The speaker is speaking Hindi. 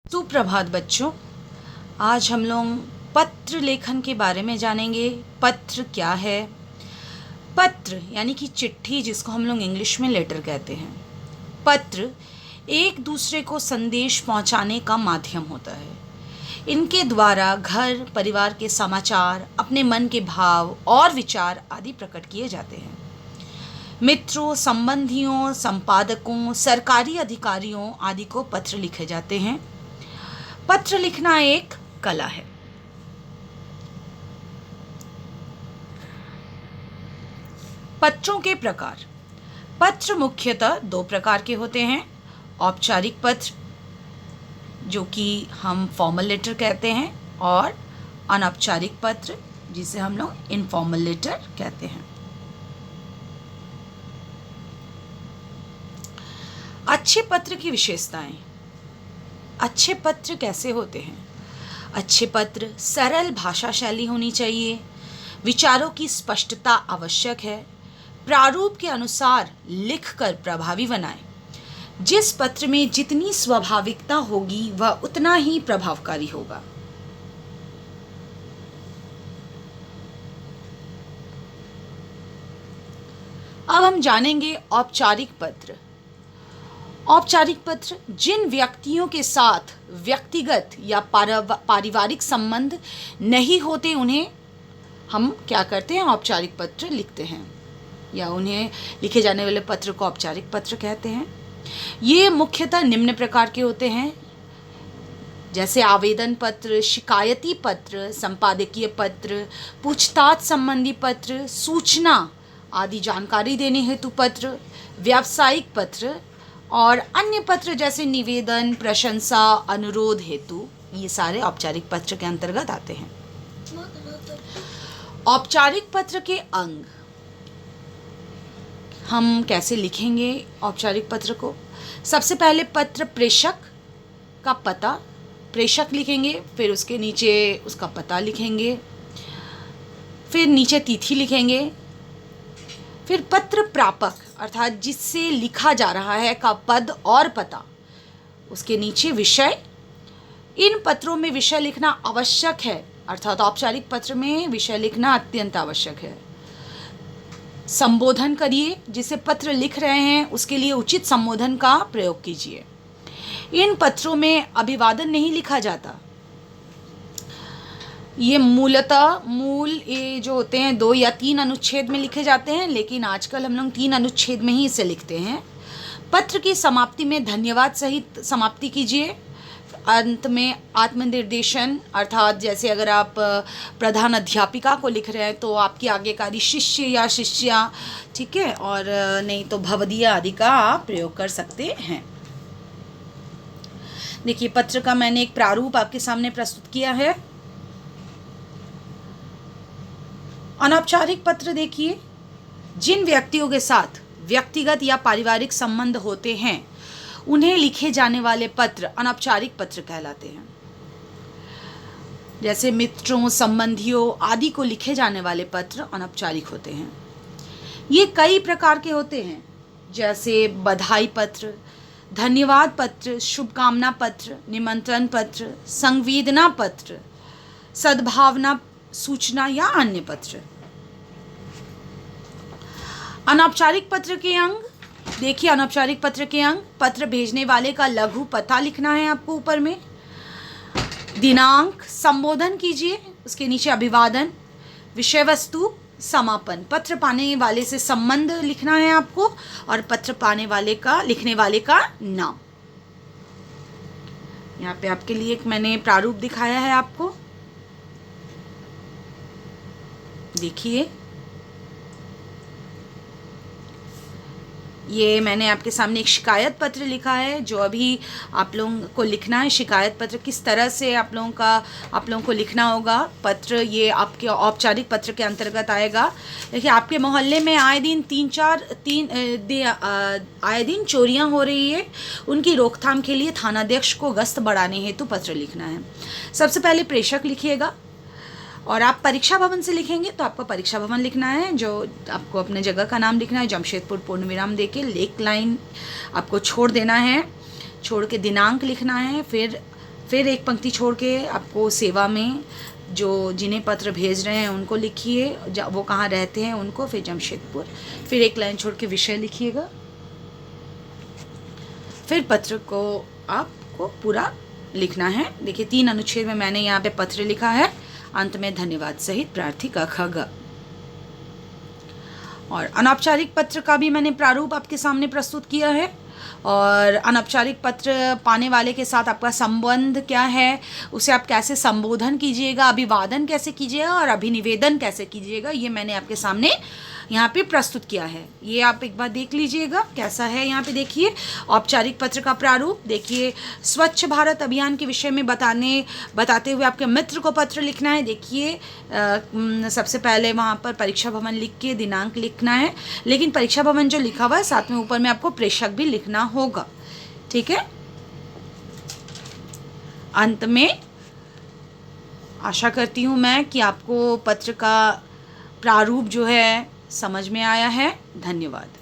सुप्रभात बच्चों। आज हम लोग पत्र लेखन के बारे में जानेंगे। पत्र क्या है? पत्र यानी कि चिट्ठी, जिसको हम लोग इंग्लिश में लेटर कहते हैं। पत्र एक दूसरे को संदेश पहुंचाने का माध्यम होता है। इनके द्वारा घर परिवार के समाचार, अपने मन के भाव और विचार आदि प्रकट किए जाते हैं। मित्रों, संबंधियों, संपादकों, सरकारी अधिकारियों आदि को पत्र लिखे जाते हैं। पत्र लिखना एक कला है। पत्रों के प्रकार। पत्र मुख्यतः दो प्रकार के होते हैं। औपचारिक पत्र, जो कि हम फॉर्मल लेटर कहते हैं, और अनौपचारिक पत्र, जिसे हम लोग इनफॉर्मल लेटर कहते हैं। अच्छे पत्र की विशेषताएं। अच्छे पत्र कैसे होते हैं? अच्छे पत्र सरल भाषा शैली होनी चाहिए। विचारों की स्पष्टता आवश्यक है। प्रारूप के अनुसार लिखकर प्रभावी बनाएं। जिस पत्र में जितनी स्वाभाविकता होगी वह उतना ही प्रभावकारी होगा। अब हम जानेंगे औपचारिक पत्र। औपचारिक पत्र जिन व्यक्तियों के साथ व्यक्तिगत या पारिवारिक संबंध नहीं होते, उन्हें हम क्या करते हैं? औपचारिक पत्र लिखते हैं, या उन्हें लिखे जाने वाले पत्र को औपचारिक पत्र कहते हैं। ये मुख्यतः निम्न प्रकार के होते हैं, जैसे आवेदन पत्र, शिकायती पत्र, संपादकीय पत्र, पूछताछ संबंधी पत्र, सूचना आदि जानकारी देने हेतु पत्र, व्यावसायिक पत्र और अन्य पत्र जैसे निवेदन, प्रशंसा, अनुरोध हेतु। ये सारे औपचारिक पत्र के अंतर्गत आते हैं। औपचारिक पत्र के अंग। हम कैसे लिखेंगे औपचारिक पत्र को? सबसे पहले पत्र प्रेषक का पता, प्रेषक लिखेंगे, फिर उसके नीचे उसका पता लिखेंगे, फिर नीचे तिथि लिखेंगे, फिर पत्र प्रापक अर्थात जिससे लिखा जा रहा है का पद और पता, उसके नीचे विषय। इन पत्रों में विषय लिखना आवश्यक है, अर्थात औपचारिक पत्र में विषय लिखना अत्यंत आवश्यक है। संबोधन करिए, जिसे पत्र लिख रहे हैं उसके लिए उचित संबोधन का प्रयोग कीजिए। इन पत्रों में अभिवादन नहीं लिखा जाता। ये मूल ये जो होते हैं 2 या 3 अनुच्छेद में लिखे जाते हैं, लेकिन आजकल हम लोग 3 अनुच्छेद में ही इसे लिखते हैं। पत्र की समाप्ति में धन्यवाद सहित समाप्ति कीजिए। अंत में आत्मनिर्देशन, अर्थात जैसे अगर आप प्रधान अध्यापिका को लिख रहे हैं तो आपकी आज्ञाकारी शिष्य या शिष्या, ठीक है, और नहीं तो भवदीय आदि का आप प्रयोग कर सकते हैं। देखिए, पत्र का मैंने एक प्रारूप आपके सामने प्रस्तुत किया है। अनौपचारिक पत्र देखिए, जिन व्यक्तियों के साथ व्यक्तिगत या पारिवारिक संबंध होते हैं उन्हें लिखे जाने वाले पत्र अनौपचारिक पत्र कहलाते हैं। जैसे मित्रों, संबंधियों आदि को लिखे जाने वाले पत्र अनौपचारिक होते हैं। ये कई प्रकार के होते हैं, जैसे बधाई पत्र, धन्यवाद पत्र, शुभकामना पत्र, निमंत्रण पत्र, संवेदना पत्र, सद्भावना सूचना या अन्य पत्र। अनौपचारिक पत्र के अंग देखिए। अनौपचारिक पत्र के अंग: पत्र भेजने वाले का लघु पता लिखना है आपको ऊपर में, दिनांक, संबोधन कीजिए, उसके नीचे अभिवादन, विषय वस्तु, समापन। पत्र पाने वाले से संबंध लिखना है आपको, और पत्र पाने वाले का, लिखने वाले का नाम। यहाँ पे आपके लिए एक मैंने प्रारूप दिखाया है आपको, देखिए। ये मैंने आपके सामने एक शिकायत पत्र लिखा है, जो अभी आप लोगों को लिखना है। शिकायत पत्र किस तरह से आप लोगों को लिखना होगा। पत्र ये आपके औपचारिक पत्र के अंतर्गत आएगा। देखिए, आपके मोहल्ले में आए दिन चोरियां हो रही है, उनकी रोकथाम के लिए थानाध्यक्ष को गश्त बढ़ाने हेतु पत्र लिखना है। सबसे पहले प्रेषक लिखिएगा, और आप परीक्षा भवन से लिखेंगे तो आपको परीक्षा भवन लिखना है, जो आपको अपने जगह का नाम लिखना है, जमशेदपुर पूर्ण विराम देके लेक लाइन आपको छोड़ देना है, छोड़ के दिनांक लिखना है, फिर फिर एक पंक्ति छोड़ के आपको सेवा में जो जिन्हें पत्र भेज रहे हैं उनको लिखिए, वो कहाँ रहते हैं उनको, फिर जमशेदपुर, फिर एक लाइन छोड़ के विषय लिखिएगा, फिर पत्र को आपको पूरा लिखना है। देखिए 3 अनुच्छेद में मैंने यहाँ पे पत्र लिखा है, अंत में धन्यवाद सहित प्रार्थी क ख ग। और अनौपचारिक पत्र का भी मैंने प्रारूप आपके सामने प्रस्तुत किया है, और अनौपचारिक पत्र पाने वाले के साथ आपका संबंध क्या है, उसे आप कैसे संबोधन कीजिएगा, अभिवादन कैसे कीजिएगा और अभिनिवेदन कैसे कीजिएगा, ये मैंने आपके सामने यहाँ पे प्रस्तुत किया है। ये आप एक बार देख लीजिएगा कैसा है। यहाँ पे देखिए औपचारिक पत्र का प्रारूप, देखिए स्वच्छ भारत अभियान के विषय में बताते हुए आपके मित्र को पत्र लिखना है। देखिए सबसे पहले वहाँ पर परीक्षा भवन लिख के दिनांक लिखना है, लेकिन परीक्षा भवन जो लिखा हुआ है साथ में ऊपर में आपको प्रेषक भी लिखना होगा, ठीक है। अंत में आशा करती हूँ मैं कि आपको पत्र का प्रारूप जो है समझ में आया है। धन्यवाद।